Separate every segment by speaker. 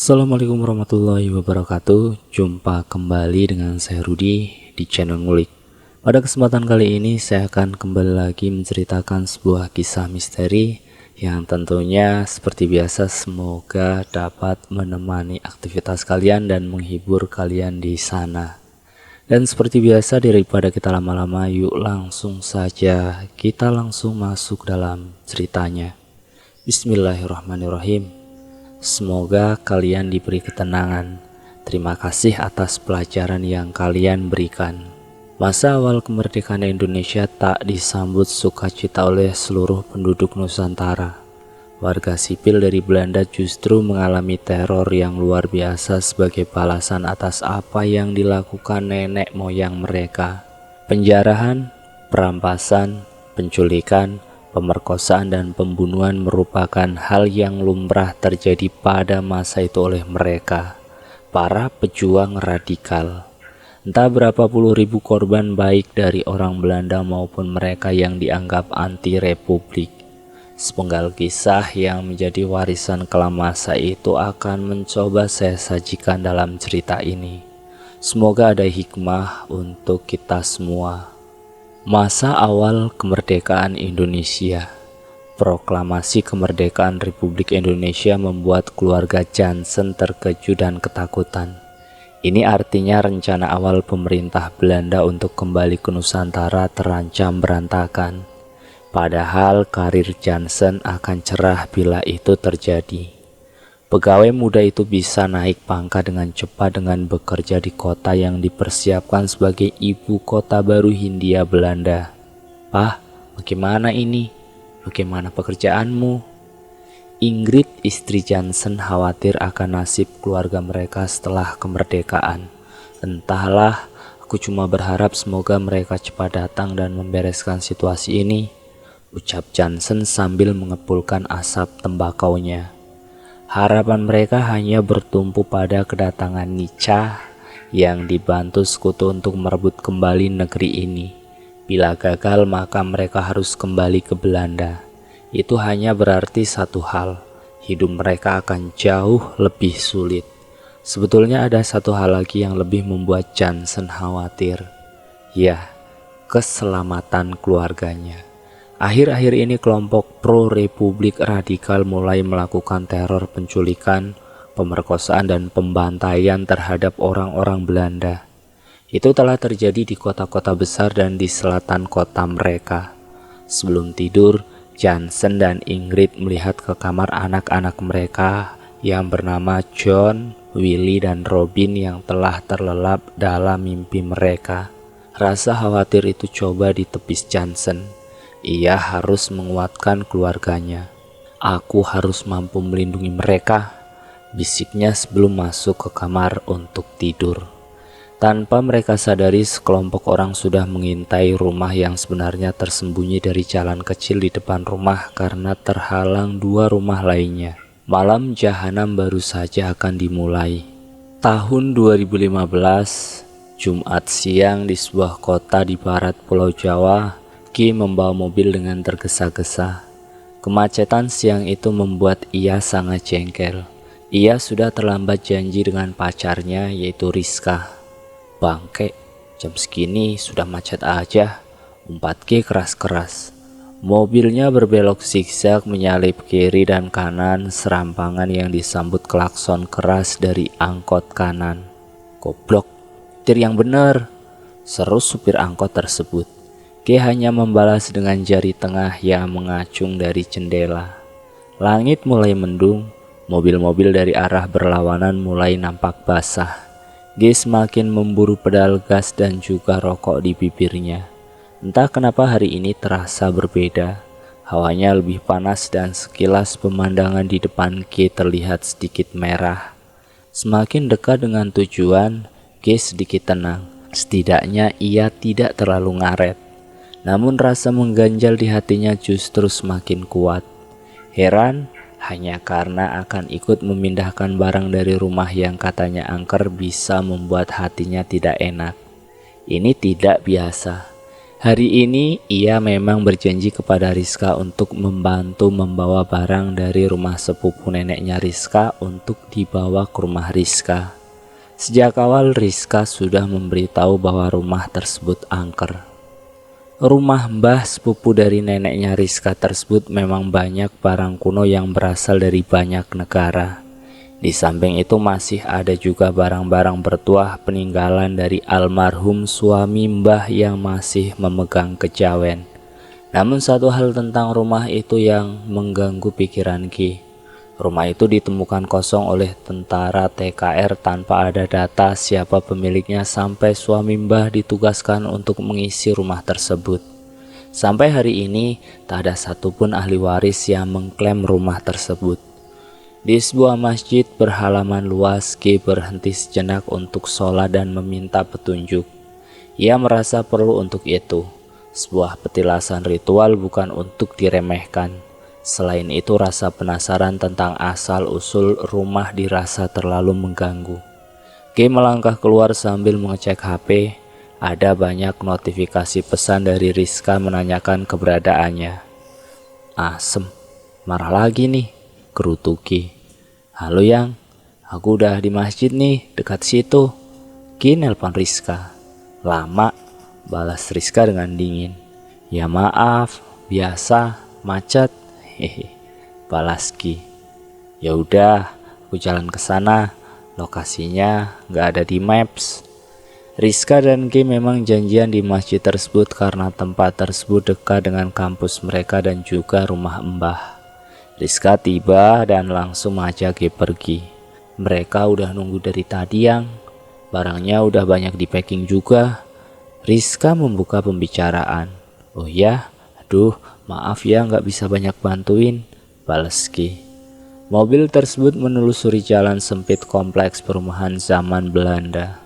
Speaker 1: Assalamualaikum warahmatullahi wabarakatuh. Jumpa kembali dengan saya Rudi di channel Ngulik. Pada kesempatan kali ini saya akan kembali lagi menceritakan sebuah kisah misteri yang tentunya seperti biasa semoga dapat menemani aktivitas kalian dan menghibur kalian di sana. Dan seperti biasa daripada kita lama-lama, yuk langsung saja kita langsung masuk dalam ceritanya. Bismillahirrahmanirrahim. Semoga kalian diberi ketenangan. Terima kasih atas pelajaran yang kalian berikan. Masa awal kemerdekaan Indonesia tak disambut sukacita oleh seluruh penduduk Nusantara. Warga sipil dari Belanda justru mengalami teror yang luar biasa sebagai balasan atas apa yang dilakukan nenek moyang mereka. Penjarahan, perampasan, penculikan, pemerkosaan dan pembunuhan merupakan hal yang lumrah terjadi pada masa itu oleh mereka, para pejuang radikal. Entah berapa puluh ribu korban baik dari orang Belanda maupun mereka yang dianggap anti-republik. Sepenggal kisah yang menjadi warisan kelam masa itu akan mencoba saya sajikan dalam cerita ini. Semoga ada hikmah untuk kita semua. Masa awal kemerdekaan Indonesia. Proklamasi kemerdekaan Republik Indonesia membuat keluarga Jansen terkejut dan ketakutan. Ini artinya rencana awal pemerintah Belanda untuk kembali ke Nusantara terancam berantakan. Padahal karir Jansen akan cerah bila itu terjadi. Pegawai muda itu bisa naik pangkat dengan cepat dengan bekerja di kota yang dipersiapkan sebagai ibu kota baru Hindia Belanda. "Pah, bagaimana ini? Bagaimana pekerjaanmu?" Ingrid, istri Jansen, khawatir akan nasib keluarga mereka setelah kemerdekaan. "Entahlah, aku cuma berharap semoga mereka cepat datang dan membereskan situasi ini," ucap Jansen sambil mengepulkan asap tembakaunya. Harapan mereka hanya bertumpu pada kedatangan Nica yang dibantu sekutu untuk merebut kembali negeri ini. Bila gagal maka mereka harus kembali ke Belanda. Itu hanya berarti satu hal, hidup mereka akan jauh lebih sulit. Sebetulnya ada satu hal lagi yang lebih membuat Jansen khawatir. Ya, keselamatan keluarganya. Akhir-akhir ini kelompok pro-republik radikal mulai melakukan teror penculikan, pemerkosaan dan pembantaian terhadap orang-orang Belanda. Itu telah terjadi di kota-kota besar dan di selatan kota mereka. Sebelum tidur, Jansen dan Ingrid melihat ke kamar anak-anak mereka yang bernama John, Willy dan Robin yang telah terlelap dalam mimpi mereka. Rasa khawatir itu coba ditepis Jansen. Ia harus menguatkan keluarganya. "Aku harus mampu melindungi mereka," bisiknya sebelum masuk ke kamar untuk tidur. Tanpa mereka sadari, sekelompok orang sudah mengintai rumah yang sebenarnya tersembunyi dari jalan kecil di depan rumah karena terhalang dua rumah lainnya. Malam jahanam baru saja akan dimulai. Tahun 2015, Jumat siang di sebuah kota di barat Pulau Jawa, Ki membawa mobil dengan tergesa-gesa. Kemacetan siang itu membuat ia sangat jengkel. Ia sudah terlambat janji dengan pacarnya yaitu Rizka. "Bangke, jam segini sudah macet aja," umpat Ki keras-keras. Mobilnya berbelok zigzag menyalip kiri dan kanan serampangan yang disambut klakson keras dari angkot kanan. "Goblok, tir yang bener," seru supir angkot tersebut. Ki hanya membalas dengan jari tengah yang mengacung dari jendela. Langit mulai mendung, mobil-mobil dari arah berlawanan mulai nampak basah. Ki semakin memburu pedal gas dan juga rokok di bibirnya. Entah kenapa hari ini terasa berbeda. Hawanya lebih panas dan sekilas pemandangan di depan Ki terlihat sedikit merah. Semakin dekat dengan tujuan, Ki sedikit tenang. Setidaknya ia tidak terlalu ngaret. Namun rasa mengganjal di hatinya justru semakin kuat. Heran hanya karena akan ikut memindahkan barang dari rumah yang katanya angker bisa membuat hatinya tidak enak. Ini tidak biasa. Hari ini ia memang berjanji kepada Rizka untuk membantu membawa barang dari rumah sepupu neneknya Rizka untuk dibawa ke rumah Rizka. Sejak awal Rizka sudah memberitahu bahwa rumah tersebut angker. Rumah mbah sepupu dari neneknya Rizka tersebut memang banyak barang kuno yang berasal dari banyak negara. Di samping itu masih ada juga barang-barang bertuah peninggalan dari almarhum suami mbah yang masih memegang kejawen. Namun satu hal tentang rumah itu yang mengganggu pikiran Ki. Rumah itu ditemukan kosong oleh tentara TKR tanpa ada data siapa pemiliknya sampai suami mbah ditugaskan untuk mengisi rumah tersebut. Sampai hari ini tak ada satupun ahli waris yang mengklaim rumah tersebut. Di sebuah masjid berhalaman luas, Ki berhenti sejenak untuk sholat dan meminta petunjuk. Ia merasa perlu untuk itu. Sebuah petilasan ritual bukan untuk diremehkan. Selain itu rasa penasaran tentang asal-usul rumah dirasa terlalu mengganggu. Ki melangkah keluar sambil mengecek HP. Ada banyak notifikasi pesan dari Rizka menanyakan keberadaannya. Asem, marah lagi nih, gerutu Ki. Halo Yang, aku udah di masjid nih, dekat situ. Ki nelpon Rizka. Lama, balas Rizka dengan dingin. Ya maaf, biasa, macet. Hehe, balas Ki. Ya udah, aku jalan ke sana. Lokasinya nggak ada di Maps. Rizka dan Ki memang janjian di masjid tersebut karena tempat tersebut dekat dengan kampus mereka dan juga rumah Mbah. Rizka tiba dan langsung mengajak Ki pergi. Mereka udah nunggu dari tadi Yang. Barangnya udah banyak di packing juga. Rizka membuka pembicaraan. Oh ya, aduh maaf ya nggak bisa banyak bantuin, balas Ki. Mobil tersebut menelusuri jalan sempit kompleks perumahan zaman Belanda.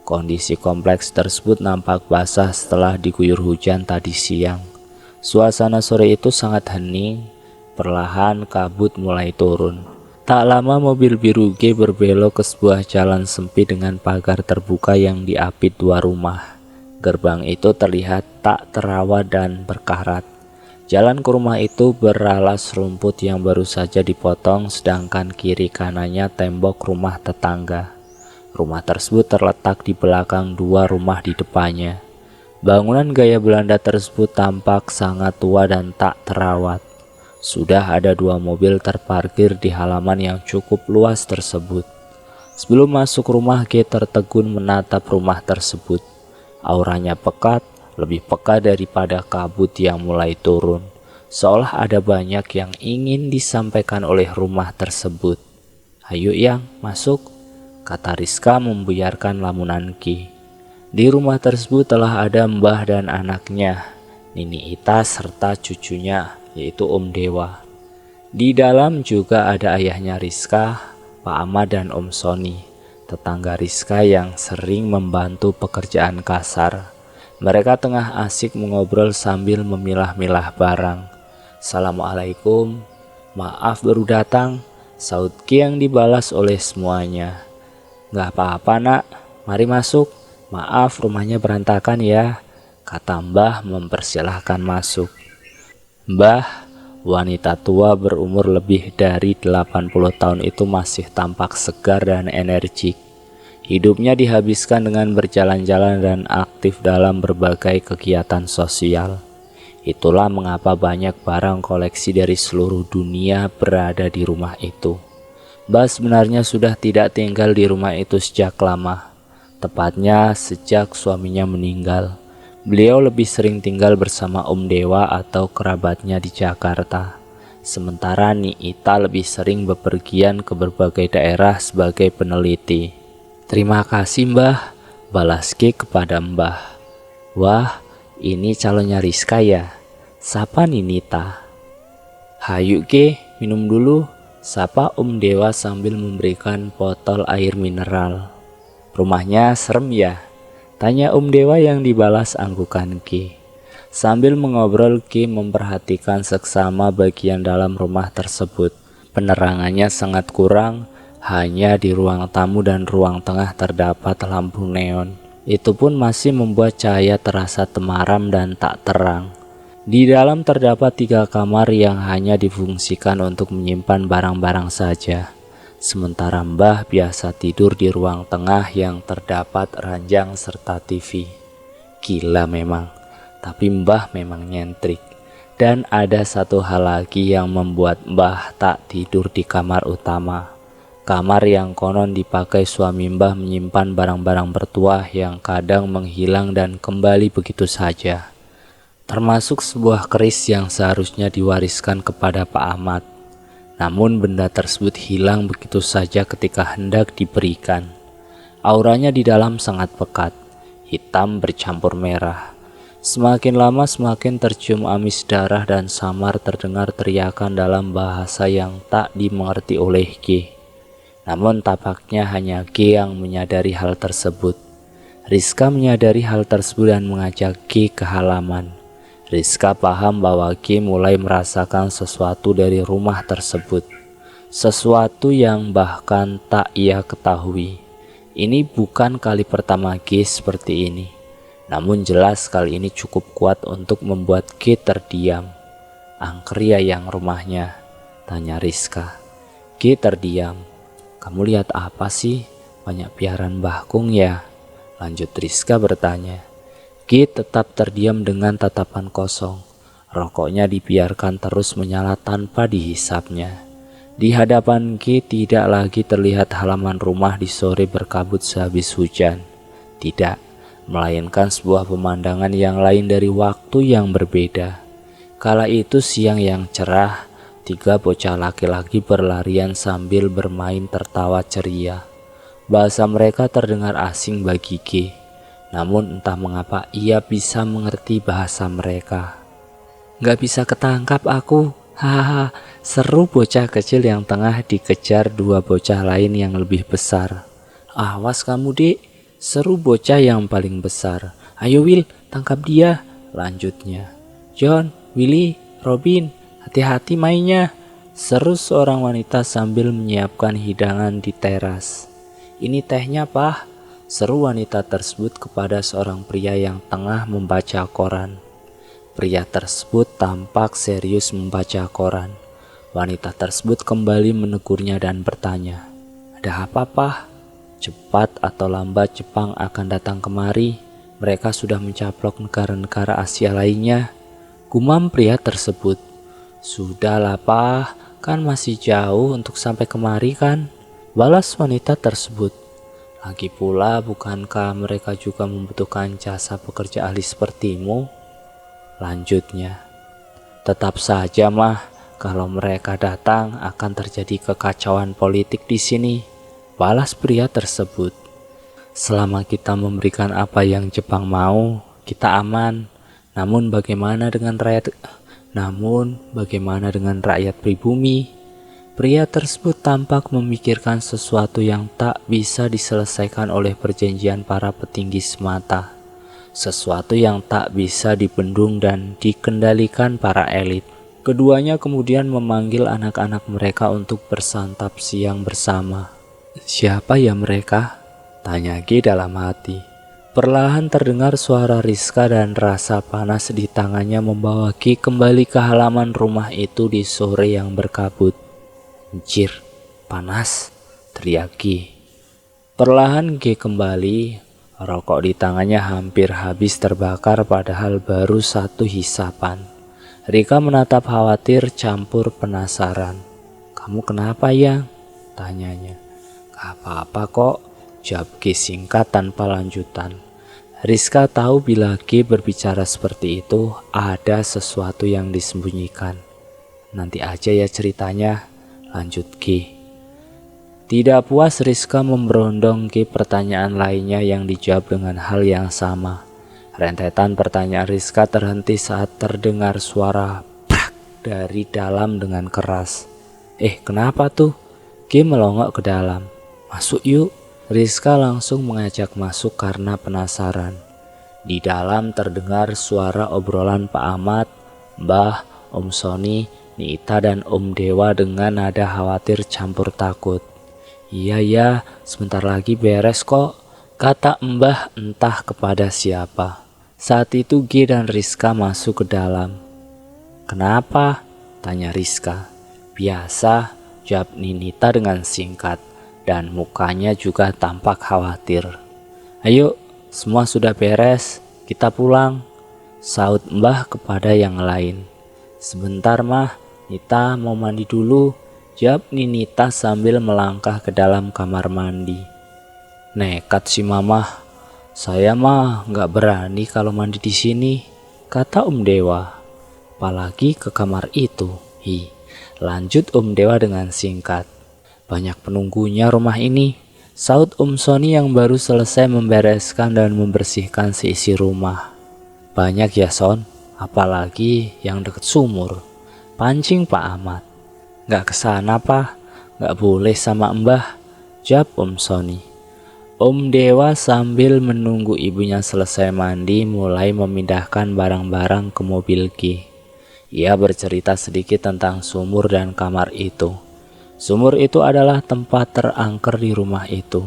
Speaker 1: Kondisi kompleks tersebut nampak basah setelah diguyur hujan tadi siang. Suasana sore itu sangat hening. Perlahan kabut mulai turun. Tak lama mobil biru G berbelok ke sebuah jalan sempit dengan pagar terbuka yang diapit dua rumah. Gerbang itu terlihat tak terawat dan berkarat. Jalan ke rumah itu beralas rumput yang baru saja dipotong, sedangkan kiri kanannya tembok rumah tetangga. Rumah tersebut terletak di belakang dua rumah di depannya. Bangunan gaya Belanda tersebut tampak sangat tua dan tak terawat. Sudah ada dua mobil terparkir di halaman yang cukup luas tersebut. Sebelum masuk rumah, G tertegun menatap rumah tersebut. Auranya pekat, lebih pekat daripada kabut yang mulai turun. Seolah ada banyak yang ingin disampaikan oleh rumah tersebut. Ayo Yang, masuk, kata Rizka membuyarkan lamunan Ki. Di rumah tersebut telah ada Mbah dan anaknya, Nini Ita serta cucunya, yaitu Om Dewa. Di dalam juga ada ayahnya Rizka, Pak Ahmad dan Om Soni, tetangga Rizka yang sering membantu pekerjaan kasar. Mereka tengah asik mengobrol sambil memilah-milah barang. Assalamualaikum, maaf baru datang, saut Ki yang dibalas oleh semuanya. Gak apa-apa nak, mari masuk, maaf rumahnya berantakan ya, kata Mbah mempersilahkan masuk. Mbah, wanita tua berumur lebih dari 80 tahun itu masih tampak segar dan energik. Hidupnya dihabiskan dengan berjalan-jalan dan aktif dalam berbagai kegiatan sosial. Itulah mengapa banyak barang koleksi dari seluruh dunia berada di rumah itu. Mbah sebenarnya sudah tidak tinggal di rumah itu sejak lama, tepatnya sejak suaminya meninggal. Beliau lebih sering tinggal bersama Om Dewa atau kerabatnya di Jakarta. Sementara Niita lebih sering bepergian ke berbagai daerah sebagai peneliti. Terima kasih Mbah, balas Ki kepada Mbah. Wah, ini calonnya Rizka ya? Sapa Ninita? Hayu Ki, minum dulu, sapa Om Dewa sambil memberikan botol air mineral. Rumahnya serem ya? Tanya Om Dewa yang dibalas anggukan Ki. Sambil mengobrol, Ki memperhatikan seksama bagian dalam rumah tersebut. Penerangannya sangat kurang, hanya di ruang tamu dan ruang tengah terdapat lampu neon. Itu pun masih membuat cahaya terasa temaram dan tak terang. Di dalam terdapat 3 kamar yang hanya difungsikan untuk menyimpan barang-barang saja. Sementara Mbah biasa tidur di ruang tengah yang terdapat ranjang serta TV. Gila memang, tapi Mbah memang nyentrik. Dan ada satu hal lagi yang membuat Mbah tak tidur di kamar utama. Kamar yang konon dipakai suami Mbah menyimpan barang-barang bertuah yang kadang menghilang dan kembali begitu saja. Termasuk sebuah keris yang seharusnya diwariskan kepada Pak Ahmad. Namun benda tersebut hilang begitu saja ketika hendak diberikan. Auranya di dalam sangat pekat, hitam bercampur merah. Semakin lama semakin tercium amis darah dan samar terdengar teriakan dalam bahasa yang tak dimengerti oleh G. Namun tampaknya hanya G yang menyadari hal tersebut. Rizka menyadari hal tersebut dan mengajak G ke halaman. Rizka paham bahwa G mulai merasakan sesuatu dari rumah tersebut. Sesuatu yang bahkan tak ia ketahui. Ini bukan kali pertama G seperti ini. Namun jelas kali ini cukup kuat untuk membuat G terdiam. "Angker ya yang rumahnya?" tanya Rizka. G terdiam. "Kamu lihat apa sih? Banyak piaran Mbahkung ya?" lanjut Rizka bertanya. G tetap terdiam dengan tatapan kosong. Rokoknya dibiarkan terus menyala tanpa dihisapnya. Di hadapan G tidak lagi terlihat halaman rumah di sore berkabut sehabis hujan. Tidak, melainkan sebuah pemandangan yang lain dari waktu yang berbeda. Kala itu siang yang cerah, 3 bocah laki-laki berlarian sambil bermain tertawa ceria. Bahasa mereka terdengar asing bagi G. Namun entah mengapa ia bisa mengerti bahasa mereka. "Gak bisa ketangkap aku, hahaha," seru bocah kecil yang tengah dikejar 2 bocah lain yang lebih besar. "Awas kamu dek," seru bocah yang paling besar. "Ayo Will, tangkap dia," lanjutnya. "John, Willy, Robin, hati-hati mainnya," seru seorang wanita sambil menyiapkan hidangan di teras. "Ini tehnya Pak," seru wanita tersebut kepada seorang pria yang tengah membaca koran. Pria tersebut tampak serius membaca koran. Wanita tersebut kembali menegurnya dan bertanya, "Ada apa, Pak? Cepat atau lambat Jepang akan datang kemari. Mereka sudah mencaplok negara-negara Asia lainnya," gumam pria tersebut. "Sudahlah, Pak, kan masih jauh untuk sampai kemari kan?" balas wanita tersebut. "Lagi pula bukankah mereka juga membutuhkan jasa pekerja ahli sepertimu?" lanjutnya. "Tetap saja mah, kalau mereka datang akan terjadi kekacauan politik di sini," balas pria tersebut. "Selama kita memberikan apa yang Jepang mau, kita aman. Namun bagaimana dengan rakyat pribumi?" Pria tersebut tampak memikirkan sesuatu yang tak bisa diselesaikan oleh perjanjian para petinggi semata. Sesuatu yang tak bisa dibendung dan dikendalikan para elit. Keduanya kemudian memanggil anak-anak mereka untuk bersantap siang bersama. "Siapa ya mereka?" tanya G dalam hati. Perlahan terdengar suara Rizka dan rasa panas di tangannya membawa G kembali ke halaman rumah itu di sore yang berkabut. "Anjir, panas," teriak G. Perlahan G kembali, rokok di tangannya hampir habis terbakar padahal baru 1 hisapan. Rika menatap khawatir campur penasaran. "Kamu kenapa yang?" tanyanya. "Gak apa-apa kok," jawab G singkat tanpa lanjutan. Rizka tahu bila G berbicara seperti itu ada sesuatu yang disembunyikan. "Nanti aja ya ceritanya," lanjut G. Tidak puas Rizka memberondong G pertanyaan lainnya yang dijawab dengan hal yang sama. Rentetan pertanyaan Rizka terhenti saat terdengar suara prak dari dalam dengan keras. Kenapa tuh?" G melongok ke dalam. "Masuk yuk." Rizka langsung mengajak masuk karena penasaran. Di dalam terdengar suara obrolan Pak Ahmad, Mbah, Om Sony, Nita dan Om Dewa dengan nada khawatir campur takut. "Iya ya, sebentar lagi beres kok," kata Mbah entah kepada siapa. Saat itu G dan Rizka masuk ke dalam. "Kenapa?" tanya Rizka. "Biasa," jawab Ninita dengan singkat, dan mukanya juga tampak khawatir. "Ayo, semua sudah beres, kita pulang," saut Mbah kepada yang lain. "Sebentar mah, Nita mau mandi dulu," jawab Ninita sambil melangkah ke dalam kamar mandi. "Nekat si Mamah, saya mah nggak berani kalau mandi di sini," kata Om Dewa. "Apalagi ke kamar itu, lanjut Om Dewa dengan singkat. "Banyak penunggunya rumah ini," saut Om Sony yang baru selesai membereskan dan membersihkan seisi rumah. "Banyak ya Son, apalagi yang deket sumur," pancing Pak Ahmad. "Nggak kesana Pak, nggak boleh sama Mbah," jawab Om Sony. Om Dewa sambil menunggu ibunya selesai mandi mulai memindahkan barang-barang ke mobil G. Ia bercerita sedikit tentang sumur dan kamar itu. Sumur itu adalah tempat terangker di rumah itu.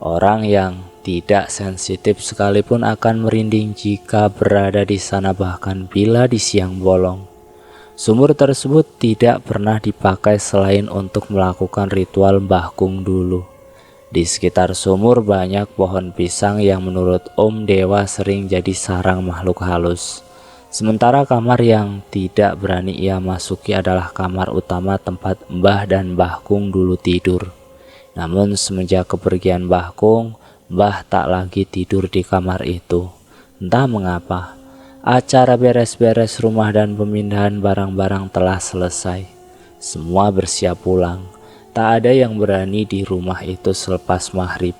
Speaker 1: Orang yang tidak sensitif sekalipun akan merinding jika berada di sana bahkan bila di siang bolong. Sumur tersebut tidak pernah dipakai selain untuk melakukan ritual Mbah Kung dulu. Di sekitar sumur banyak pohon pisang yang menurut Om Dewa sering jadi sarang makhluk halus. Sementara kamar yang tidak berani ia masuki adalah kamar utama tempat Mbah dan Mbah Kung dulu tidur. Namun semenjak kepergian Mbah Kung, Mbah tak lagi tidur di kamar itu. Entah mengapa, acara beres-beres rumah dan pemindahan barang-barang telah selesai. Semua bersiap pulang. Tak ada yang berani di rumah itu selepas maghrib.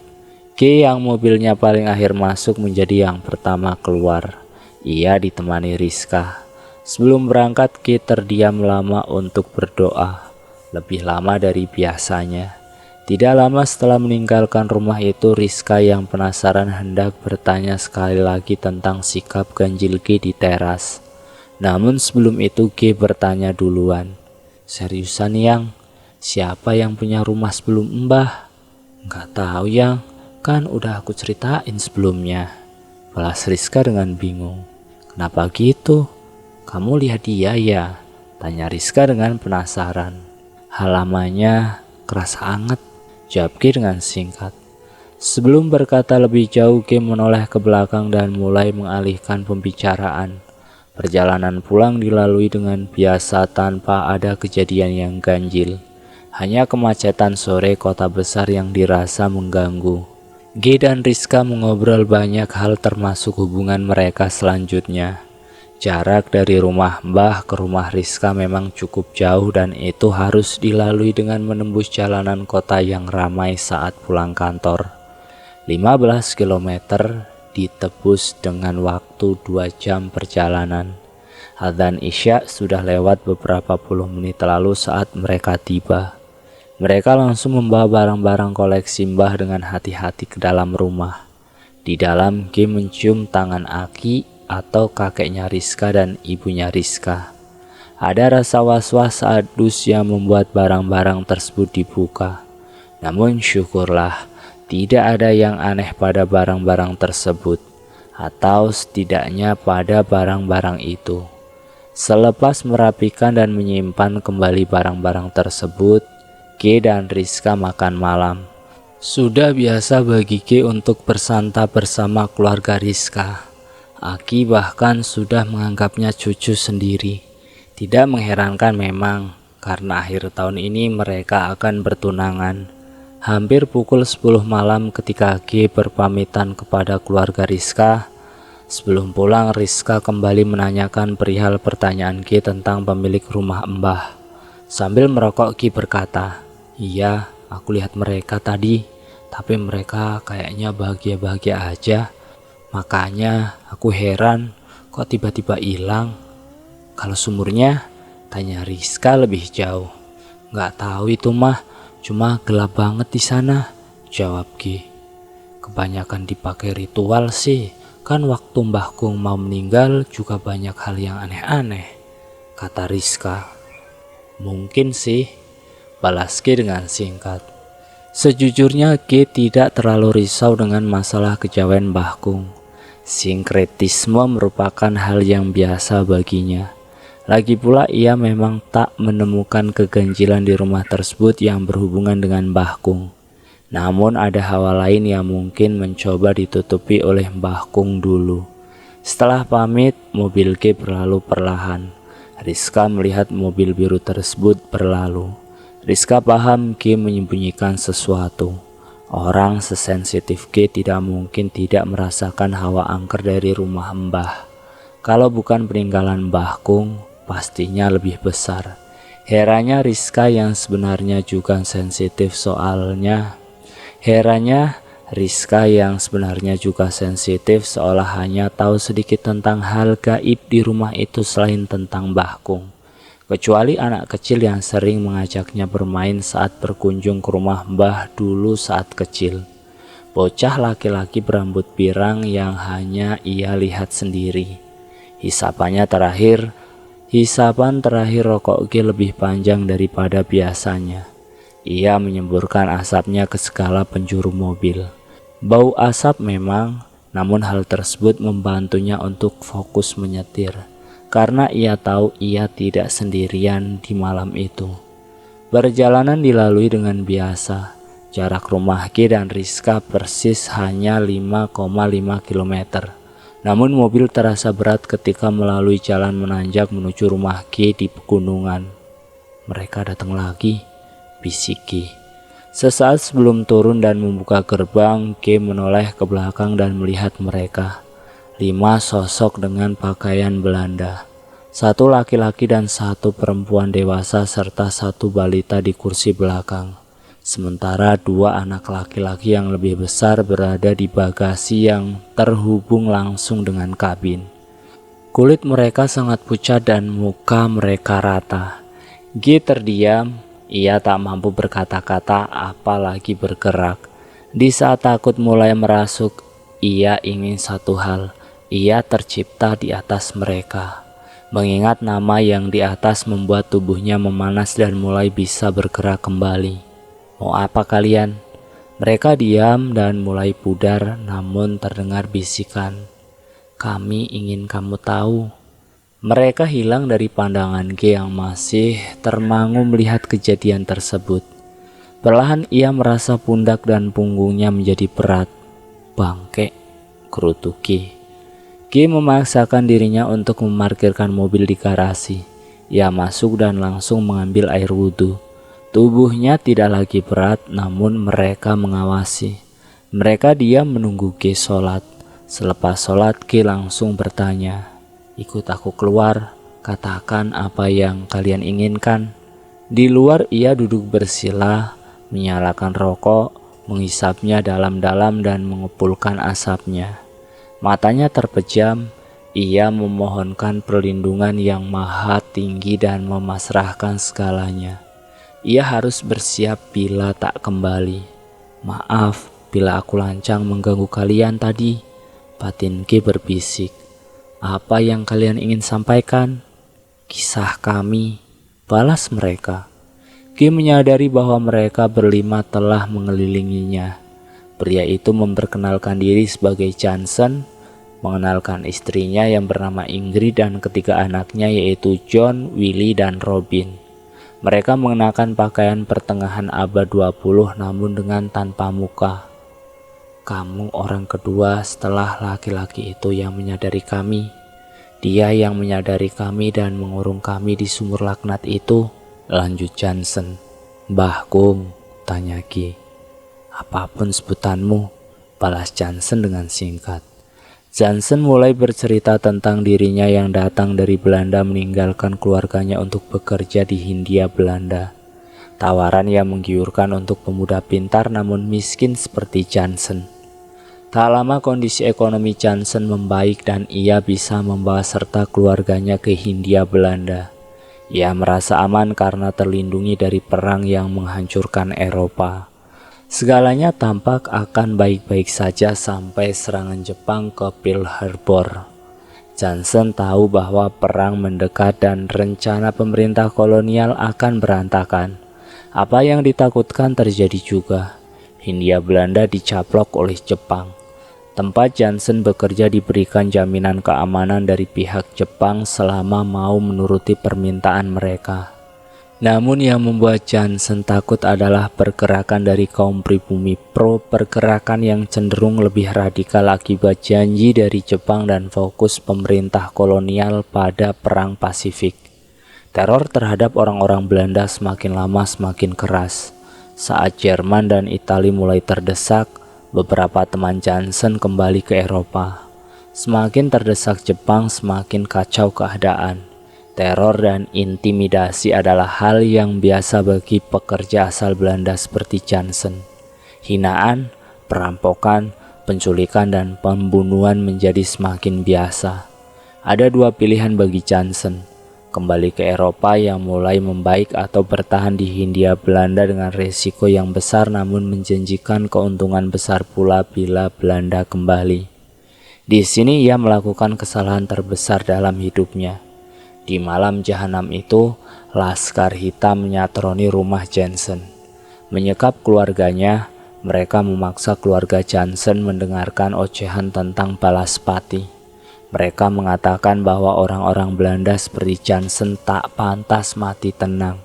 Speaker 1: G yang mobilnya paling akhir masuk menjadi yang pertama keluar. Ia ditemani Rizka. Sebelum berangkat G terdiam lama untuk berdoa. Lebih lama dari biasanya. Tidak lama setelah meninggalkan rumah itu, Rizka yang penasaran hendak bertanya sekali lagi tentang sikap ganjil G di teras. Namun sebelum itu G bertanya duluan. "Seriusan Yang? Siapa yang punya rumah sebelum Mbah?" "Nggak tahu Yang, kan udah aku ceritain sebelumnya," balas Rizka dengan bingung. "Kenapa gitu? Kamu lihat dia ya?" tanya Rizka dengan penasaran. "Halamannya kerasa anget," jawab G dengan singkat. Sebelum berkata lebih jauh, G menoleh ke belakang dan mulai mengalihkan pembicaraan. Perjalanan pulang dilalui dengan biasa tanpa ada kejadian yang ganjil. Hanya kemacetan sore kota besar yang dirasa mengganggu. G dan Rizka mengobrol banyak hal termasuk hubungan mereka selanjutnya. Jarak dari rumah Mbah ke rumah Rizka memang cukup jauh dan itu harus dilalui dengan menembus jalanan kota yang ramai saat pulang kantor. 15 km ditebus dengan waktu 2 jam perjalanan. Adzan Isya sudah lewat beberapa puluh menit lalu saat mereka tiba. Mereka langsung membawa barang-barang koleksi Mbah dengan hati-hati ke dalam rumah. Di dalam G mencium tangan Aki atau kakeknya Rizka dan ibunya Rizka. Ada rasa was-was saat dus yang membuat barang-barang tersebut dibuka. Namun syukurlah tidak ada yang aneh pada barang-barang tersebut, atau setidaknya pada barang-barang itu. Selepas merapikan dan menyimpan kembali barang-barang tersebut, G dan Rizka makan malam. Sudah biasa bagi G untuk bersantap bersama keluarga Rizka. Aki bahkan sudah menganggapnya cucu sendiri. Tidak mengherankan memang, karena akhir tahun ini mereka akan bertunangan. Hampir pukul 10 malam ketika G berpamitan kepada keluarga Rizka. Sebelum pulang, Rizka kembali menanyakan perihal pertanyaan G tentang pemilik rumah Mbah. Sambil merokok G berkata, "Iya, aku lihat mereka tadi, tapi mereka kayaknya bahagia-bahagia aja. Makanya aku heran kok tiba-tiba hilang." "Kalau sumurnya?" tanya Rizka lebih jauh. "Nggak tahu itu mah, cuma gelap banget di sana," jawab G. "Kebanyakan dipakai ritual sih, kan waktu Mbah Kung mau meninggal juga banyak hal yang aneh-aneh," kata Rizka. "Mungkin sih," balas G dengan singkat. Sejujurnya G tidak terlalu risau dengan masalah kejawen Mbah Kung. Sinkretisme merupakan hal yang biasa baginya. Lagi pula ia memang tak menemukan keganjilan di rumah tersebut yang berhubungan dengan Mbah Kung. Namun ada hawa lain yang mungkin mencoba ditutupi oleh Mbah Kung dulu. Setelah pamit, mobil G berlalu perlahan. Rizka melihat mobil biru tersebut berlalu. Rizka paham G menyembunyikan sesuatu. Orang sesensitif G tidak mungkin tidak merasakan hawa angker dari rumah Mbah. Kalau bukan peninggalan Mbah Kung, pastinya lebih besar. Herannya Rizka yang sebenarnya juga sensitif seolah hanya tahu sedikit tentang hal gaib di rumah itu selain tentang Mbah Kung. Kecuali anak kecil yang sering mengajaknya bermain saat berkunjung ke rumah Mbah dulu saat kecil. Bocah laki-laki berambut pirang yang hanya ia lihat sendiri. Hisapan terakhir rokok G lebih panjang daripada biasanya. Ia menyemburkan asapnya ke segala penjuru mobil. Bau asap memang, namun hal tersebut membantunya untuk fokus menyetir. Karena ia tahu ia tidak sendirian di malam itu. Perjalanan dilalui dengan biasa. Jarak rumah G dan Rizka persis hanya 5,5 km. Namun mobil terasa berat ketika melalui jalan menanjak menuju rumah G di pegunungan. "Mereka datang lagi," bisik G. Sesaat sebelum turun dan membuka gerbang, G menoleh ke belakang dan melihat mereka. 5 sosok dengan pakaian Belanda. 1 laki-laki dan 1 perempuan dewasa serta 1 balita di kursi belakang. Sementara 2 anak laki-laki yang lebih besar berada di bagasi yang terhubung langsung dengan kabin. Kulit mereka sangat pucat dan muka mereka rata. G terdiam, ia tak mampu berkata-kata apalagi bergerak. Di saat takut mulai merasuk, ia ingin satu hal. Ia tercipta di atas mereka. Mengingat nama yang di atas membuat tubuhnya memanas dan mulai bisa bergerak kembali. "Mau apa kalian?" Mereka diam dan mulai pudar, namun terdengar bisikan. "Kami ingin kamu tahu." Mereka hilang dari pandangan G yang masih termangu melihat kejadian tersebut. Perlahan ia merasa pundak dan punggungnya menjadi berat. "Bangke," gerutu G. G memaksakan dirinya untuk memarkirkan mobil di garasi. Ia masuk dan langsung mengambil air wudhu. Tubuhnya tidak lagi berat, namun mereka mengawasi. Mereka diam menunggu G sholat. Selepas sholat, G langsung bertanya, "Ikut aku keluar, katakan apa yang kalian inginkan." Di luar ia duduk bersila, menyalakan rokok, menghisapnya dalam-dalam dan mengepulkan asapnya. Matanya terpejam, ia memohonkan perlindungan yang maha tinggi dan memasrahkan segalanya. Ia harus bersiap bila tak kembali. "Maaf bila aku lancang mengganggu kalian tadi," batin G berbisik. "Apa yang kalian ingin sampaikan?" "Kisah kami," balas mereka. G menyadari bahwa mereka berlima telah mengelilinginya. Pria itu memperkenalkan diri sebagai Johnson, mengenalkan istrinya yang bernama Ingrid dan ketiga anaknya yaitu John, Willie, dan Robin. Mereka mengenakan pakaian pertengahan abad 20 namun dengan tanpa muka. "Kamu orang kedua setelah laki-laki itu yang menyadari kami. Dia yang menyadari kami dan mengurung kami di sumur laknat itu," lanjut Johnson. "Mbah Kung," tanya G. "Apapun sebutanmu," balas Johnson dengan singkat. Johnson mulai bercerita tentang dirinya yang datang dari Belanda meninggalkan keluarganya untuk bekerja di Hindia Belanda. Tawaran yang menggiurkan untuk pemuda pintar namun miskin seperti Johnson. Tak lama kondisi ekonomi Johnson membaik dan ia bisa membawa serta keluarganya ke Hindia Belanda. Ia merasa aman karena terlindungi dari perang yang menghancurkan Eropa. Segalanya tampak akan baik-baik saja sampai serangan Jepang ke Pearl Harbor. Johnson tahu bahwa perang mendekat dan rencana pemerintah kolonial akan berantakan. Apa yang ditakutkan terjadi juga. Hindia Belanda dicaplok oleh Jepang. Tempat Jansen bekerja diberikan jaminan keamanan dari pihak Jepang selama mau menuruti permintaan mereka. Namun yang membuat Jansen takut adalah pergerakan dari kaum pribumi pro, pergerakan yang cenderung lebih radikal akibat janji dari Jepang dan fokus pemerintah kolonial pada Perang Pasifik. Teror terhadap orang-orang Belanda semakin lama semakin keras. Saat Jerman dan Italia mulai terdesak, beberapa teman Jansen kembali ke Eropa. Semakin terdesak Jepang, semakin kacau keadaan. Teror dan intimidasi adalah hal yang biasa bagi pekerja asal Belanda seperti Jansen. Hinaan, perampokan, penculikan, dan pembunuhan menjadi semakin biasa. Ada dua pilihan bagi Jansen: kembali ke Eropa yang mulai membaik atau bertahan di Hindia Belanda dengan resiko yang besar namun menjanjikan keuntungan besar pula bila Belanda kembali. Di sini ia melakukan kesalahan terbesar dalam hidupnya. Di malam jahanam itu, Laskar Hitam menyatroni rumah Jansen. Menyekap keluarganya, mereka memaksa keluarga Jansen mendengarkan ocehan tentang balaspati. Mereka mengatakan bahwa orang-orang Belanda seperti Jansen tak pantas mati tenang.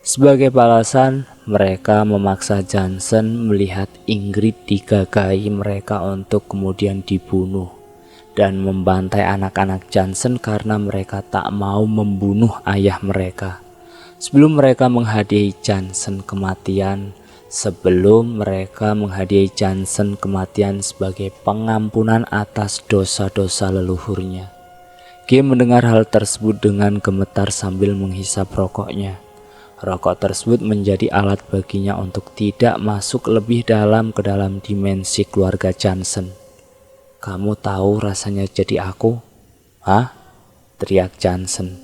Speaker 1: Sebagai balasan, mereka memaksa Jansen melihat Ingrid digagahi mereka untuk kemudian dibunuh dan membantai anak-anak Jansen karena mereka tak mau membunuh ayah mereka. Sebelum mereka menghadiahi Jansen kematian sebagai pengampunan atas dosa-dosa leluhurnya. G mendengar hal tersebut dengan gemetar sambil menghisap rokoknya. Rokok tersebut menjadi alat baginya untuk tidak masuk lebih dalam ke dalam dimensi keluarga Jansen. "Kamu tahu rasanya jadi aku?" "Hah?" teriak Jansen.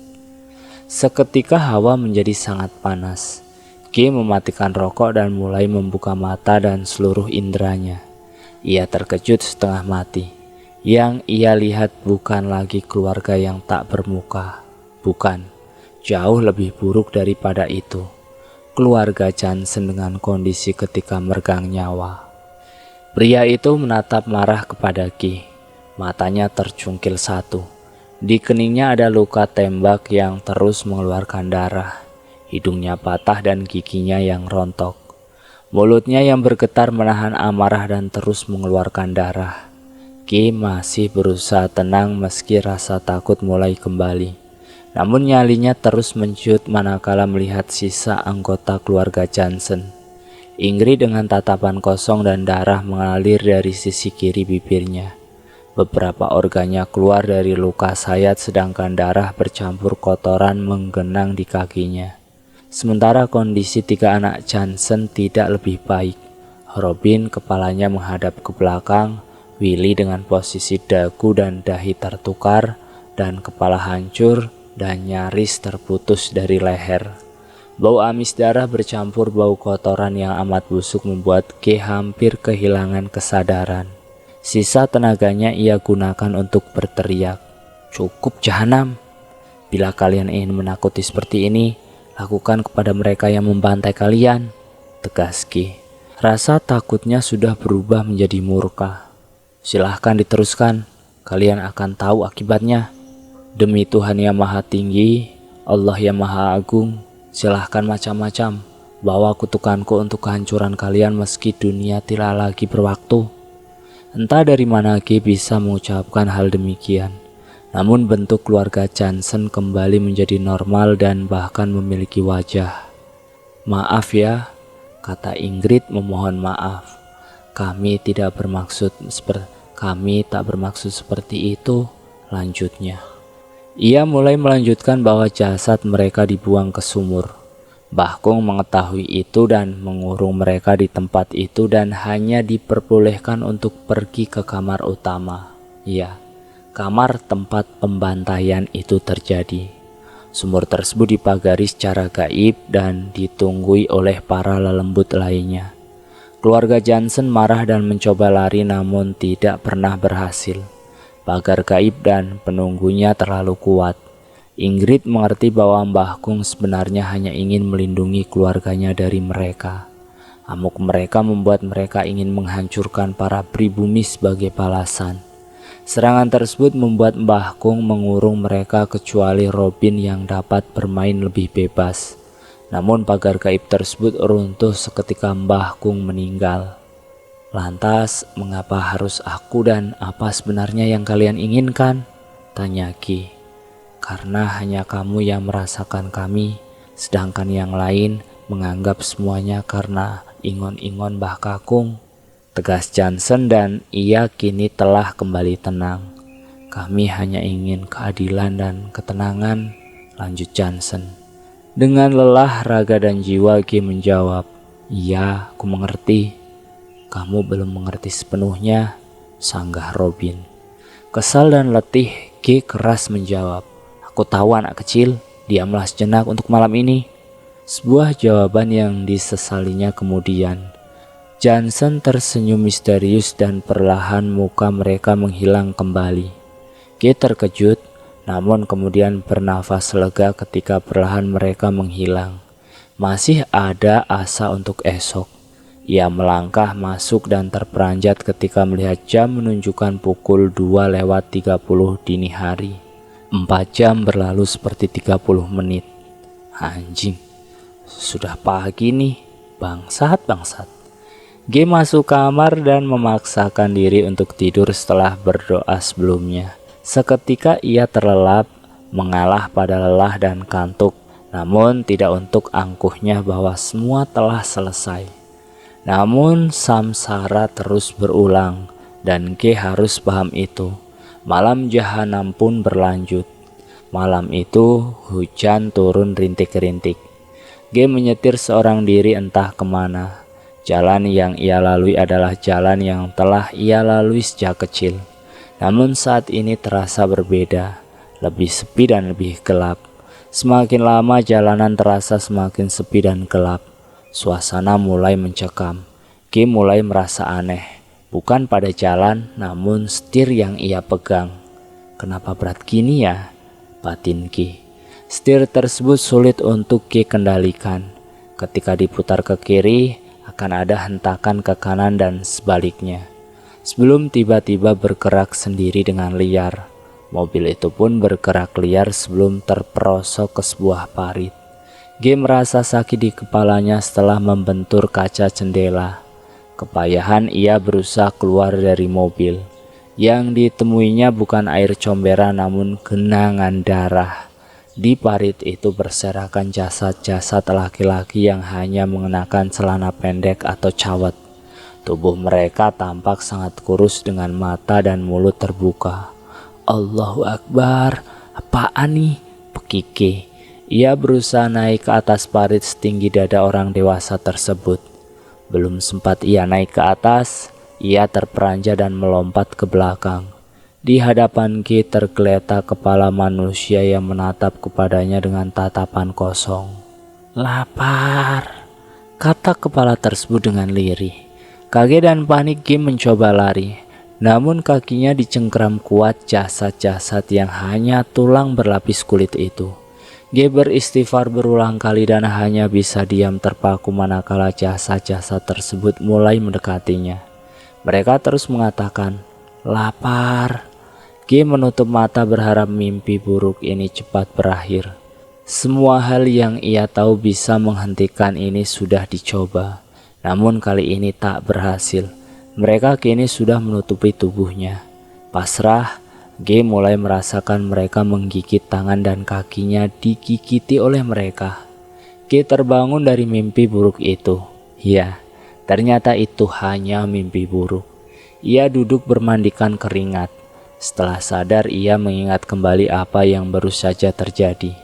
Speaker 1: Seketika hawa menjadi sangat panas. G mematikan rokok dan mulai membuka mata dan seluruh inderanya. Ia terkejut setengah mati. Yang ia lihat bukan lagi keluarga yang tak bermuka. Bukan, jauh lebih buruk daripada itu. Keluarga Jansen dengan kondisi ketika meregang nyawa. Pria itu menatap marah kepada Ki. Matanya tercungkil satu. Di keningnya ada luka tembak yang terus mengeluarkan darah. Hidungnya patah dan giginya yang rontok. Mulutnya yang bergetar menahan amarah dan terus mengeluarkan darah. Ki masih berusaha tenang meski rasa takut mulai kembali. Namun nyalinya terus mencut manakala melihat sisa anggota keluarga Jansen. Ingrid dengan tatapan kosong dan darah mengalir dari sisi kiri bibirnya. Beberapa organnya keluar dari luka sayat sedangkan darah bercampur kotoran menggenang di kakinya. Sementara kondisi tiga anak Jansen tidak lebih baik. Robin kepalanya menghadap ke belakang, Willy dengan posisi dagu dan dahi tertukar, dan kepala hancur dan nyaris terputus dari leher. Bau amis darah bercampur bau kotoran yang amat busuk membuat G hampir kehilangan kesadaran. Sisa tenaganya ia gunakan untuk berteriak, "Cukup jahanam! Bila kalian ingin menakuti seperti ini, lakukan kepada mereka yang membantai kalian," tegas G. Rasa takutnya sudah berubah menjadi murka. "Silahkan diteruskan, kalian akan tahu akibatnya. Demi Tuhan yang Maha Tinggi, Allah yang Maha Agung, silahkan macam-macam, bawa kutukanku untuk kehancuran kalian meski dunia tidak lagi berwaktu." Entah dari mana G bisa mengucapkan hal demikian. Namun bentuk keluarga Jansen kembali menjadi normal dan bahkan memiliki wajah. "Maaf ya," kata Ingrid memohon maaf. Kami tak bermaksud seperti itu," lanjutnya. Ia mulai melanjutkan bahwa jasad mereka dibuang ke sumur. Bahkung mengetahui itu dan mengurung mereka di tempat itu dan hanya diperbolehkan untuk pergi ke kamar utama. Ya, kamar tempat pembantaian itu terjadi. Sumur tersebut dipagari secara gaib dan ditunggui oleh para lelembut lainnya. Keluarga Jansen marah dan mencoba lari namun tidak pernah berhasil. Pagar gaib dan penunggunya terlalu kuat. Ingrid mengerti bahwa Mbah Kung sebenarnya hanya ingin melindungi keluarganya dari mereka. Amuk mereka membuat mereka ingin menghancurkan para pribumi sebagai balasan. Serangan tersebut membuat Mbah Kung mengurung mereka kecuali Robin yang dapat bermain lebih bebas. Namun pagar gaib tersebut runtuh seketika Mbah Kung meninggal. Lantas, mengapa harus aku dan apa sebenarnya yang kalian inginkan? Tanya Ki. Karena hanya kamu yang merasakan kami, sedangkan yang lain menganggap semuanya karena ingon-ingon Mbah Kakung. Tegas Johnson dan ia kini telah kembali tenang. Kami hanya ingin keadilan dan ketenangan, lanjut Johnson. Dengan lelah raga dan jiwa Ki menjawab, iya, aku mengerti. Kamu belum mengerti sepenuhnya, sanggah Robin. Kesal dan letih, Ki keras menjawab, aku tahu anak kecil, diamlah sejenak untuk malam ini. Sebuah jawaban yang disesalinya kemudian. Johnson tersenyum misterius dan perlahan muka mereka menghilang kembali. Ki terkejut, namun kemudian bernafas lega ketika perlahan mereka menghilang. Masih ada asa untuk esok. Ia melangkah masuk dan terperanjat ketika melihat jam menunjukkan pukul 2:30 dini hari. 4 jam berlalu seperti 30 menit. Anjing, sudah pagi nih, bangsat. G masuk kamar dan memaksakan diri untuk tidur setelah berdoa sebelumnya. Seketika ia terlelap, mengalah pada lelah dan kantuk, namun tidak untuk angkuhnya bahwa semua telah selesai. Namun samsara terus berulang, dan G harus paham itu. Malam jahanam pun berlanjut. Malam itu hujan turun rintik-rintik. G menyetir seorang diri entah kemana. Jalan yang ia lalui adalah jalan yang telah ia lalui sejak kecil. Namun saat ini terasa berbeda, lebih sepi dan lebih gelap. Semakin lama jalanan terasa semakin sepi dan gelap. Suasana mulai mencekam. Ki mulai merasa aneh, bukan pada jalan namun setir yang ia pegang. Kenapa berat gini ya? Batin Ki. Setir tersebut sulit untuk Ki kendalikan. Ketika diputar ke kiri, akan ada hentakan ke kanan dan sebaliknya. Sebelum tiba-tiba bergerak sendiri dengan liar. Mobil itu pun bergerak liar sebelum terperosok ke sebuah parit. G merasa sakit di kepalanya setelah membentur kaca jendela. Kepayahan ia berusaha keluar dari mobil. Yang ditemuinya bukan air comberan namun genangan darah. Di parit itu berserakan jasad-jasad laki-laki yang hanya mengenakan celana pendek atau cawat. Tubuh mereka tampak sangat kurus dengan mata dan mulut terbuka. Allahu Akbar, apaan nih? Pekike. Ia berusaha naik ke atas parit setinggi dada orang dewasa tersebut. Belum sempat ia naik ke atas, ia terperanjat dan melompat ke belakang. Di hadapan Ki tergeletak kepala manusia yang menatap kepadanya dengan tatapan kosong. Lapar, kata kepala tersebut dengan lirih. Kaget dan panik Ki mencoba lari, namun kakinya dicengkram kuat jasad-jasad yang hanya tulang berlapis kulit itu. G beristighfar berulang kali dan hanya bisa diam terpaku manakala jasad-jasad tersebut mulai mendekatinya. Mereka terus mengatakan, lapar. G menutup mata berharap mimpi buruk ini cepat berakhir. Semua hal yang ia tahu bisa menghentikan ini sudah dicoba, namun kali ini tak berhasil. Mereka kini sudah menutupi tubuhnya. Pasrah, G mulai merasakan mereka menggigit tangan dan kakinya digigiti oleh mereka. G terbangun dari mimpi buruk itu. Ya, ternyata itu hanya mimpi buruk. Ia duduk bermandikan keringat. Setelah sadar ia mengingat kembali apa yang baru saja terjadi.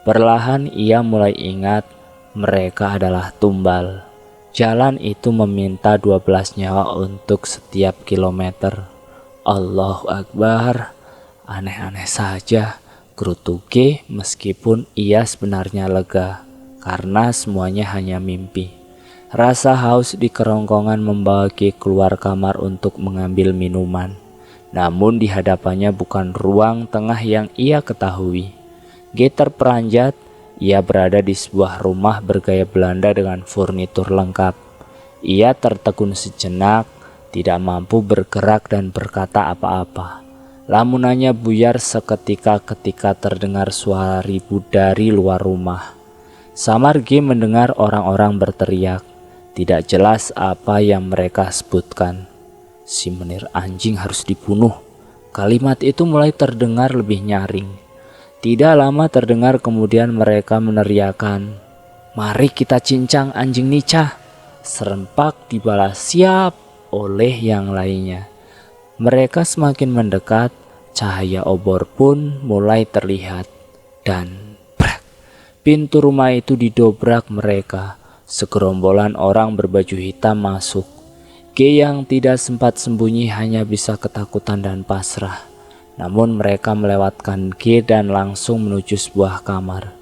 Speaker 1: Perlahan ia mulai ingat mereka adalah tumbal. Jalan itu meminta 12 nyawa untuk setiap kilometer. Allahu Akbar, aneh-aneh saja, gerutu G meskipun ia sebenarnya lega karena semuanya hanya mimpi. Rasa haus di kerongkongan membawa G keluar kamar untuk mengambil minuman. Namun di hadapannya bukan ruang tengah yang ia ketahui. G terperanjat, ia berada di sebuah rumah bergaya Belanda dengan furnitur lengkap. Ia tertegun sejenak, tidak mampu bergerak dan berkata apa-apa. Lamunannya buyar seketika ketika terdengar suara ribut dari luar rumah. Samar G mendengar orang-orang berteriak. Tidak jelas apa yang mereka sebutkan. Si menir anjing harus dibunuh. Kalimat itu mulai terdengar lebih nyaring. Tidak lama terdengar kemudian mereka meneriakan, "Mari kita cincang anjing Nica." Serempak dibalas siap oleh yang lainnya. Mereka semakin mendekat, cahaya obor pun mulai terlihat. Dan brak, pintu rumah itu didobrak mereka. Segerombolan orang berbaju hitam masuk. G yang tidak sempat sembunyi hanya bisa ketakutan dan pasrah. Namun mereka melewatkan G dan langsung menuju sebuah kamar.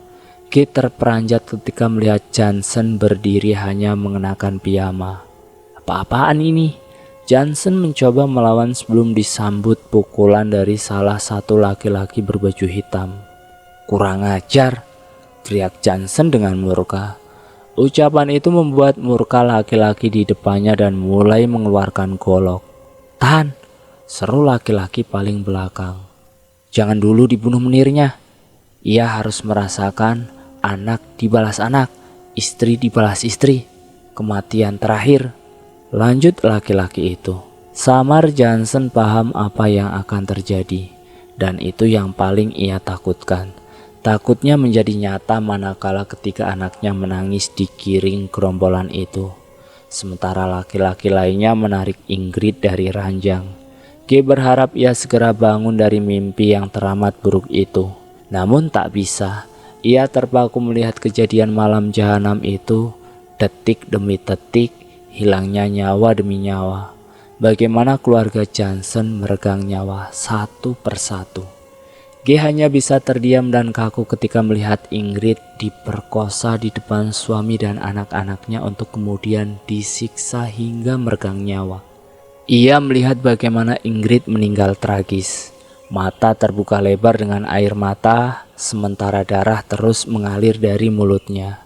Speaker 1: G terperanjat ketika melihat Johnson berdiri hanya mengenakan piyama. Apa-apaan ini? Johnson mencoba melawan sebelum disambut pukulan dari salah satu laki-laki berbaju hitam. "Kurang ajar!" teriak Johnson dengan murka. Ucapan itu membuat murka laki-laki di depannya dan mulai mengeluarkan golok. "Tahan!" seru laki-laki paling belakang. "Jangan dulu dibunuh menirnya. Ia harus merasakan anak dibalas anak, istri dibalas istri, kematian terakhir," lanjut laki-laki itu. Samar Johnson paham apa yang akan terjadi, dan itu yang paling ia takutkan. Takutnya menjadi nyata manakala ketika anaknya menangis di giring gerombolan itu. Sementara laki-laki lainnya menarik Ingrid dari ranjang. G berharap ia segera bangun dari mimpi yang teramat buruk itu. Namun tak bisa. Ia terpaku melihat kejadian malam jahanam itu, detik demi detik, hilangnya nyawa demi nyawa. Bagaimana keluarga Johnson meregang nyawa satu persatu. G hanya bisa terdiam dan kaku ketika melihat Ingrid diperkosa di depan suami dan anak-anaknya untuk kemudian disiksa hingga meregang nyawa. Ia melihat bagaimana Ingrid meninggal tragis. Mata terbuka lebar dengan air mata, sementara darah terus mengalir dari mulutnya.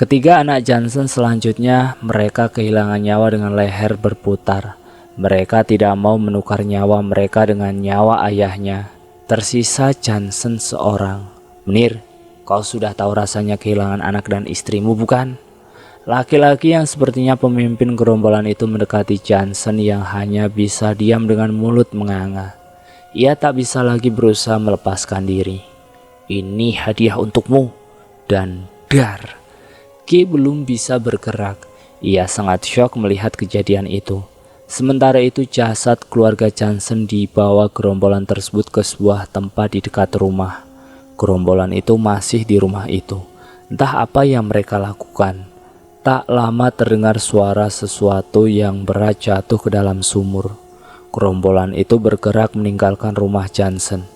Speaker 1: Ketiga anak Johnson selanjutnya, mereka kehilangan nyawa dengan leher berputar. Mereka tidak mau menukar nyawa mereka dengan nyawa ayahnya. Tersisa Johnson seorang. "Menir, kau sudah tahu rasanya kehilangan anak dan istrimu, bukan?" Laki-laki yang sepertinya pemimpin gerombolan itu mendekati Johnson yang hanya bisa diam dengan mulut menganga. Ia tak bisa lagi berusaha melepaskan diri. "Ini hadiah untukmu." Dan dar. G belum bisa bergerak. Ia sangat syok melihat kejadian itu. Sementara itu jasad keluarga Johnson dibawa gerombolan tersebut ke sebuah tempat di dekat rumah. Gerombolan itu masih di rumah itu. Entah apa yang mereka lakukan. Tak lama terdengar suara sesuatu yang berat jatuh ke dalam sumur. Gerombolan itu bergerak meninggalkan rumah Johnson.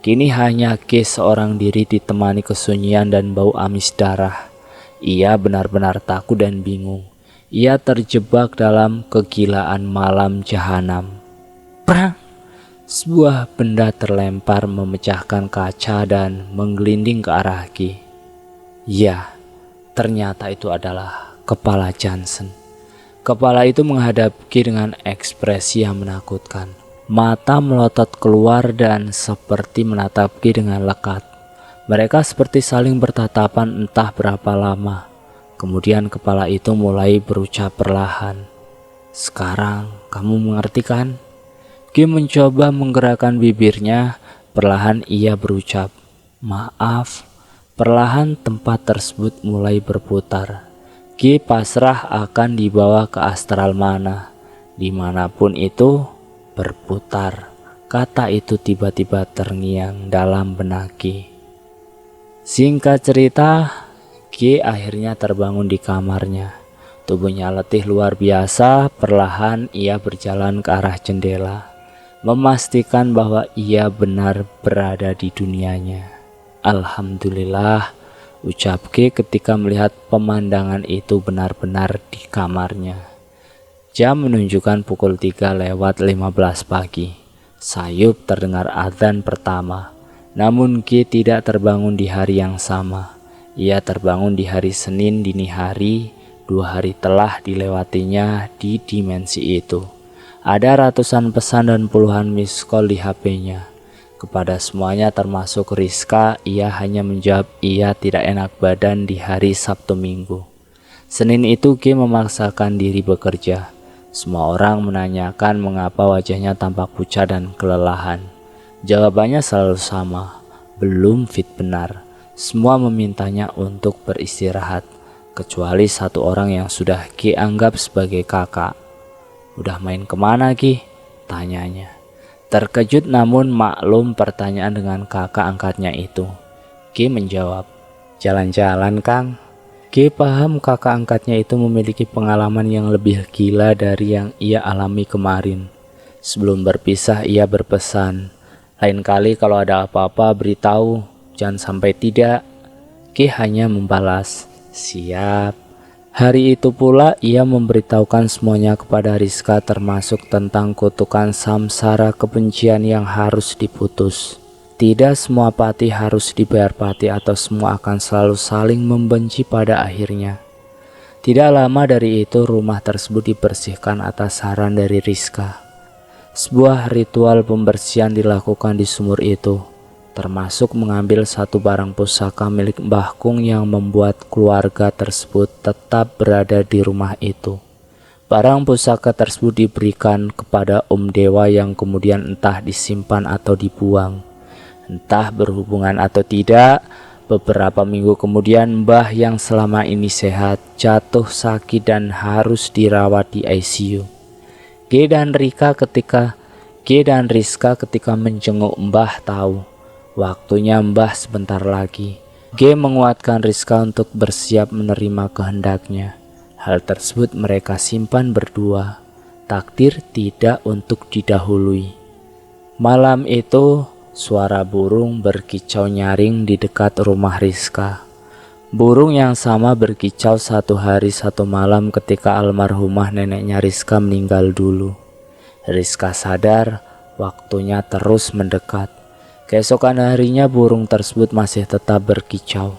Speaker 1: Kini hanya G seorang diri ditemani kesunyian dan bau amis darah. Ia benar-benar takut dan bingung. Ia terjebak dalam kegilaan malam jahanam. Prang! Sebuah benda terlempar memecahkan kaca dan menggelinding ke arah G. Ya, ternyata itu adalah kepala Johnson. Kepala itu menghadap G dengan ekspresi yang menakutkan. Mata melotot keluar dan seperti menatap G dengan lekat. Mereka seperti saling bertatapan entah berapa lama. Kemudian kepala itu mulai berucap perlahan. "Sekarang kamu mengerti kan?" G mencoba menggerakkan bibirnya. Perlahan ia berucap, "Maaf." Perlahan tempat tersebut mulai berputar. G pasrah akan dibawa ke astral mana. Dimanapun itu berputar. Kata itu tiba-tiba terngiang dalam benak G. Singkat cerita, G akhirnya terbangun di kamarnya. Tubuhnya letih luar biasa. Perlahan ia berjalan ke arah jendela, memastikan bahwa ia benar berada di dunianya. "Alhamdulillah," ucap G ketika melihat pemandangan itu benar-benar di kamarnya. Jam menunjukkan pukul 3:15 pagi. Sayup terdengar adzan pertama. Namun G tidak terbangun di hari yang sama. Ia terbangun di hari Senin dini hari, 2 hari telah dilewatinya di dimensi itu. Ada ratusan pesan dan puluhan miss call di HP-nya. Kepada semuanya termasuk Rizka, ia hanya menjawab ia tidak enak badan di hari Sabtu Minggu. Senin itu G memaksakan diri bekerja. Semua orang menanyakan mengapa wajahnya tampak pucat dan kelelahan. Jawabannya selalu sama, belum fit benar. Semua memintanya untuk beristirahat, kecuali satu orang yang sudah G anggap sebagai kakak. "Udah main kemana Ki?" tanyanya. Terkejut namun maklum pertanyaan dengan kakak angkatnya itu. G menjawab, "Jalan-jalan Kang." G paham kakak angkatnya itu memiliki pengalaman yang lebih gila dari yang ia alami kemarin. Sebelum berpisah ia berpesan, "Lain kali kalau ada apa-apa beritahu, jangan sampai tidak." G hanya membalas, "Siap." Hari itu pula ia memberitahukan semuanya kepada Rizka, termasuk tentang kutukan samsara kebencian yang harus diputus. Tidak semua pati harus dibayar pati atau semua akan selalu saling membenci pada akhirnya. Tidak lama dari itu rumah tersebut dibersihkan atas saran dari Rizka. Sebuah ritual pembersihan dilakukan di sumur itu, termasuk mengambil satu barang pusaka milik Mbah Kung yang membuat keluarga tersebut tetap berada di rumah itu. Barang pusaka tersebut diberikan kepada Om Dewa yang kemudian entah disimpan atau dibuang. Entah berhubungan atau tidak, beberapa minggu kemudian Mbah yang selama ini sehat jatuh sakit dan harus dirawat di ICU. G dan Rizka ketika menjenguk Mbah tahu waktunya Mbah sebentar lagi. G menguatkan Rizka untuk bersiap menerima kehendaknya. Hal tersebut mereka simpan berdua. Takdir tidak untuk didahului. Malam itu suara burung berkicau nyaring di dekat rumah Rizka. Burung yang sama berkicau 1 hari 1 malam ketika almarhumah neneknya Rizka meninggal dulu. Rizka sadar waktunya terus mendekat. Keesokan harinya burung tersebut masih tetap berkicau.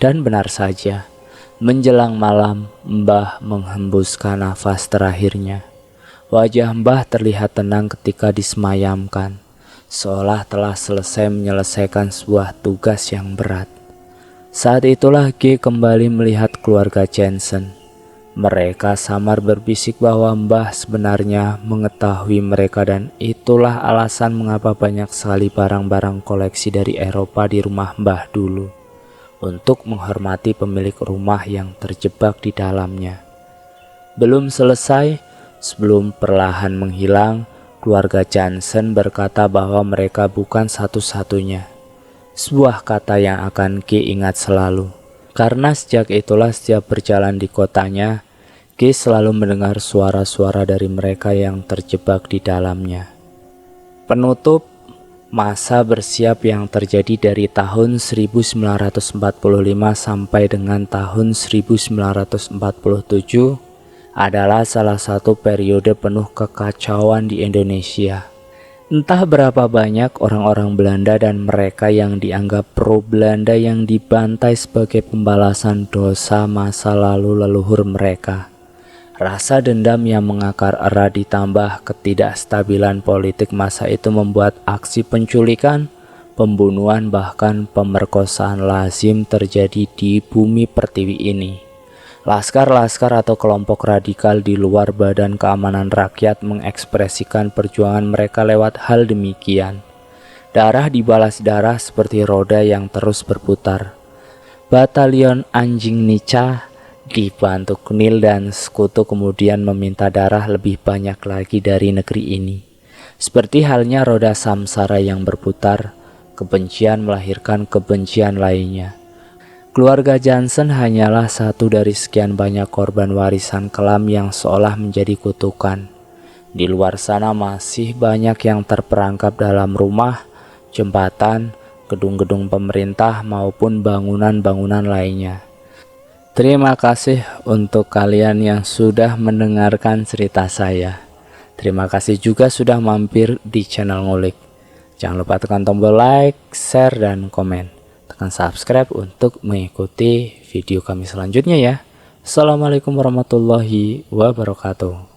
Speaker 1: Dan benar saja, menjelang malam Mbah menghembuskan nafas terakhirnya. Wajah Mbah terlihat tenang ketika disemayamkan, seolah telah selesai menyelesaikan sebuah tugas yang berat. Saat itulah G kembali melihat keluarga Jensen. Mereka samar berbisik bahwa Mbah sebenarnya mengetahui mereka dan itulah alasan mengapa banyak sekali barang-barang koleksi dari Eropa di rumah Mbah dulu, untuk menghormati pemilik rumah yang terjebak di dalamnya. Belum selesai, sebelum perlahan menghilang, keluarga Jensen berkata bahwa mereka bukan satu-satunya. Sebuah kata yang akan G ingat selalu. Karena sejak itulah setiap berjalan di kotanya, G selalu mendengar suara-suara dari mereka yang terjebak di dalamnya. Penutup, masa bersiap yang terjadi dari tahun 1945 sampai dengan tahun 1947 adalah salah satu periode penuh kekacauan di Indonesia. Entah berapa banyak orang-orang Belanda dan mereka yang dianggap pro Belanda yang dibantai sebagai pembalasan dosa masa lalu leluhur mereka. Rasa dendam yang mengakar erat ditambah ketidakstabilan politik masa itu membuat aksi penculikan, pembunuhan bahkan pemerkosaan lazim terjadi di bumi pertiwi ini. Laskar-laskar atau kelompok radikal di luar Badan Keamanan Rakyat mengekspresikan perjuangan mereka lewat hal demikian. Darah dibalas darah seperti roda yang terus berputar. Batalion Anjing Nica dibantu Knil dan sekutu kemudian meminta darah lebih banyak lagi dari negeri ini. Seperti halnya roda samsara yang berputar, kebencian melahirkan kebencian lainnya. Keluarga Jensen hanyalah satu dari sekian banyak korban warisan kelam yang seolah menjadi kutukan. Di luar sana masih banyak yang terperangkap dalam rumah, jembatan, gedung-gedung pemerintah maupun bangunan-bangunan lainnya. Terima kasih untuk kalian yang sudah mendengarkan cerita saya. Terima kasih juga sudah mampir di channel Ngulik. Jangan lupa tekan tombol like, share, dan komen. Tekan subscribe untuk mengikuti video kami selanjutnya ya. Assalamualaikum warahmatullahi wabarakatuh.